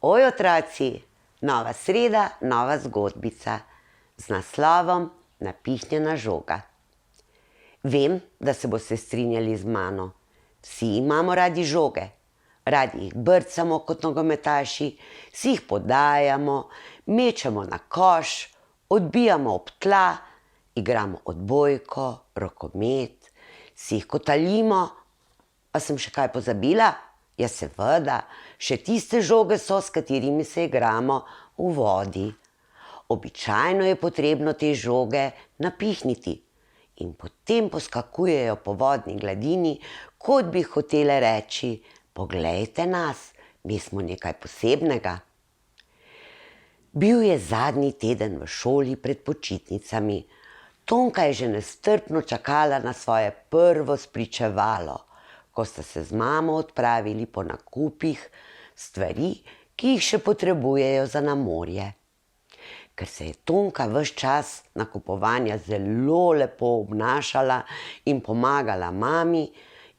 Oj, otroci, nova sreda, nova zgodbica z naslovom Napihnjena žoga. Vem, da se boste strinjali z mano. Vsi imamo radi žoge. Radi jih brcamo kot nogometaši, si jih podajamo, mečemo na koš, odbijamo ob tla, igramo odbojko, rokomet, si jih kotalimo. A sem še kaj pozabila? Ja, seveda, še tiste žoge so, s katerimi se igramo v vodi. Običajno je potrebno te žoge napihniti in potem poskakujejo po vodni gladini, kot bi hotele reči: poglejte nas, mi smo nekaj posebnega. Bil je zadnji teden v šoli pred počitnicami. Tonka je že nestrpno čakala na svoje prvo spričevalo, ko sta se z mamo odpravili po nakupih stvari, ki jih še potrebujejo za na morje. Ker se je Tonka ves čas nakupovanja zelo lepo obnašala in pomagala mami,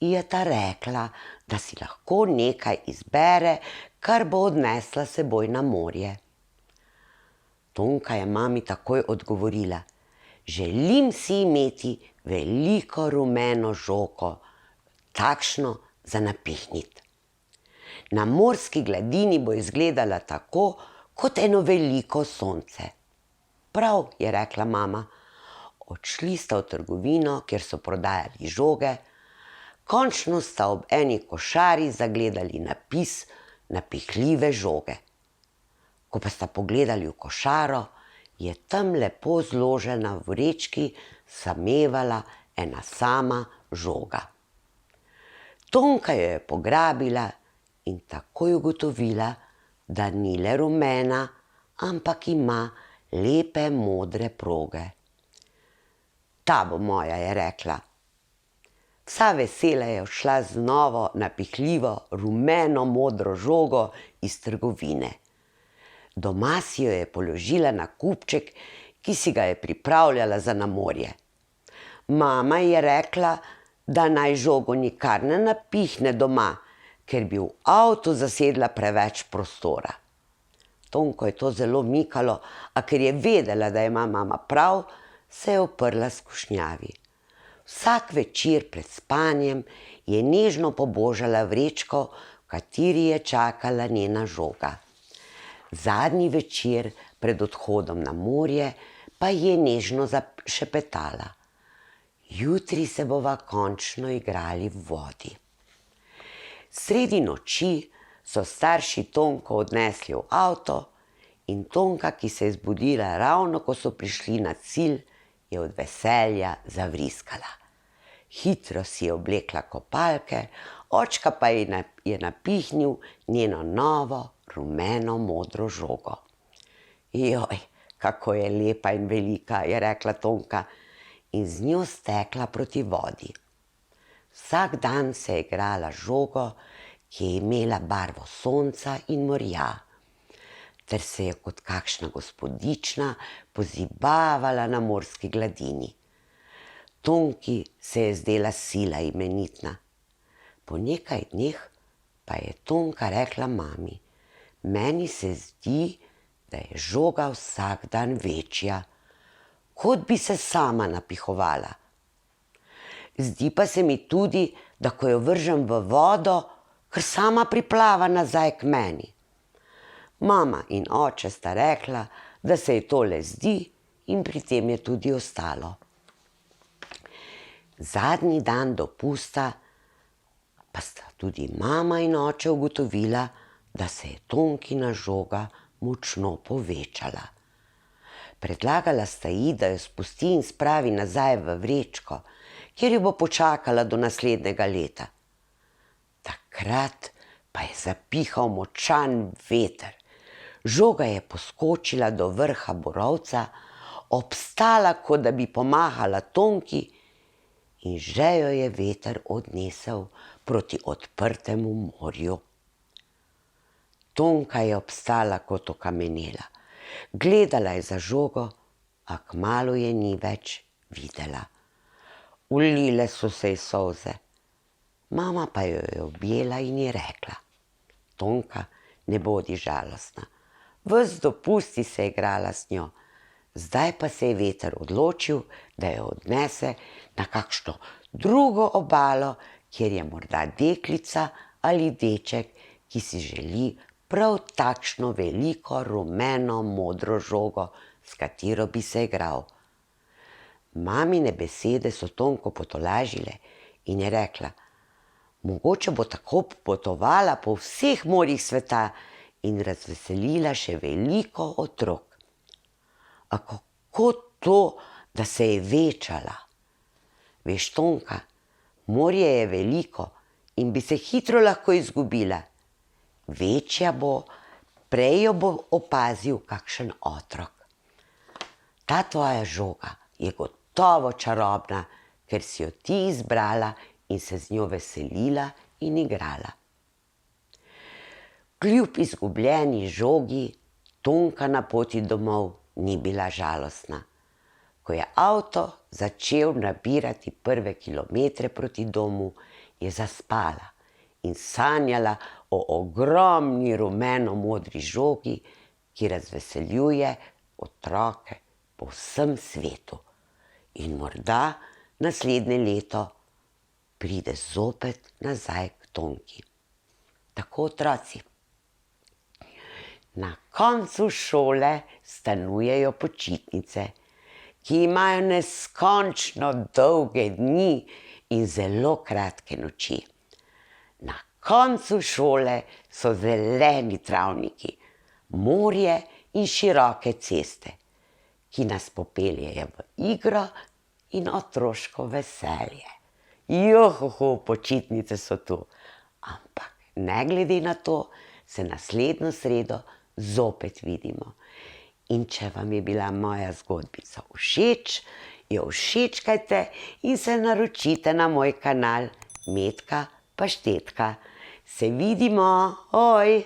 ji je ta rekla, da si lahko nekaj izbere, kar bo odnesla s seboj na morje. Tonka je mami takoj odgovorila: želim si imeti veliko rumeno žogo, takšno za napihniti. Na morski gladini bo izgledala tako, kot eno veliko sonce. Prav, je rekla mama. Odšli sta v trgovino, kjer so prodajali žoge. Končno sta ob eni košari zagledali napis napihljive žoge. Ko pa sta pogledali v košaro, je tam lepo zložena v vrečki samevala ena sama žoga. Tonka jo je pograbila in takoj ugotovila, da ni le rumena, ampak ima lepe modre proge. Ta bo moja, je rekla. Vsa vesela je odšla z novo napihljivo rumeno modro žogo iz trgovine. Doma si jo je položila na kupček, ki si ga je pripravljala za na morje. Mama ji je rekla, da naj žogo nikar ne napihne doma, ker bi v avtu zasedla preveč prostora. Tonko je to zelo mikalo, a ker je vedela, da ima mama prav, se je uprla skušnjavi. Vsak večer pred spanjem je nežno pobožala vrečko, v kateri je čakala njena žoga. Zadnji večer pred odhodom na morje pa je nežno zašepetala: jutri se bova končno igrali v vodi. Sredi noči so starši Tonko odnesli v avto in Tonka, ki se je zbudila ravno, ko so prišli na cilj, je od veselja zavriskala. Hitro si je oblekla kopalke, očka pa je napihnil njeno novo rumeno modro žogo. Joj, kako je lepa in velika, je rekla Tonka in z njo stekla proti vodi. Vsak dan se je igrala žogo, ki je imela barvo sonca in morja, ter se je kot kakšna gospodična pozibavala na morski gladini. Tonki se je zdela sila imenitna. Po nekaj dneh pa je Tonka rekla mami: meni se zdi, da je žoga vsak dan večja, kot bi se sama napihovala. Zdi pa se mi tudi, da ko jo vržem v vodo, kar sama priplava nazaj k meni. Mama in oče sta rekla, da se ji tole zdi, in pri tem je tudi ostalo. Zadnji dan dopusta pa sta tudi mama in oče ugotovila, da se je Tonkina žoga močno povečala. Predlagala sta ji, da jo spusti in spravi nazaj v vrečko, kjer jo bo počakala do naslednjega leta. Takrat pa je zapihal močan veter. Žoga je poskočila do vrha borovca, obstala, kot da bi pomahala Tonki, in že jo je veter odnesel proti odprtemu morju. Tonka je obstala kot okamenela. Gledala je za žogo, a kmalu je ni več videla. Ulile so se ji solze. Mama pa jo je objela in ji rekla: Tonka, ne bodi žalostna. Ves dopust si se igrala s njo. Zdaj pa se je veter odločil, da jo odnese na kakšno drugo obalo, kjer je morda deklica ali deček, ki si želi prav takšno veliko rumeno modro žogo, s katero bi se igral. Mamine besede so Tonko potolažile in je rekla: mogoče bo tako potovala po vseh morjih sveta in razveselila še veliko otrok. A kako to, da se je večala? Veš, Tonka, morje je veliko in bi se hitro lahko izgubila. Večja bo, prej jo bo opazil kakšen otrok. Ta tvoja žoga je gotovo čarobna, ker si jo ti izbrala in se z njo veselila in igrala. Kljub izgubljeni žogi, Tonka na poti domov ni bila žalostna. Ko je avto začel nabirati prve kilometre proti domu, je zaspala in sanjala o ogromni rumeno-modri žogi, ki razveseljuje otroke po vsem svetu. In morda naslednje leto pride zopet nazaj k Tonki. Tako, otroci. Na koncu šole stanujejo počitnice, ki imajo neskončno dolge dni in zelo kratke noči. Na koncu šole so zeleni travniki, morje in široke ceste, ki nas popeljejo v igro in otroško veselje. Johoho, počitnice so tu, ampak ne glede na to, se naslednjo sredo zopet vidimo. In če vam je bila moja zgodbica všeč, jo všečkajte in se naročite na moj kanal Metka Paštetka. Se vidimo, oj!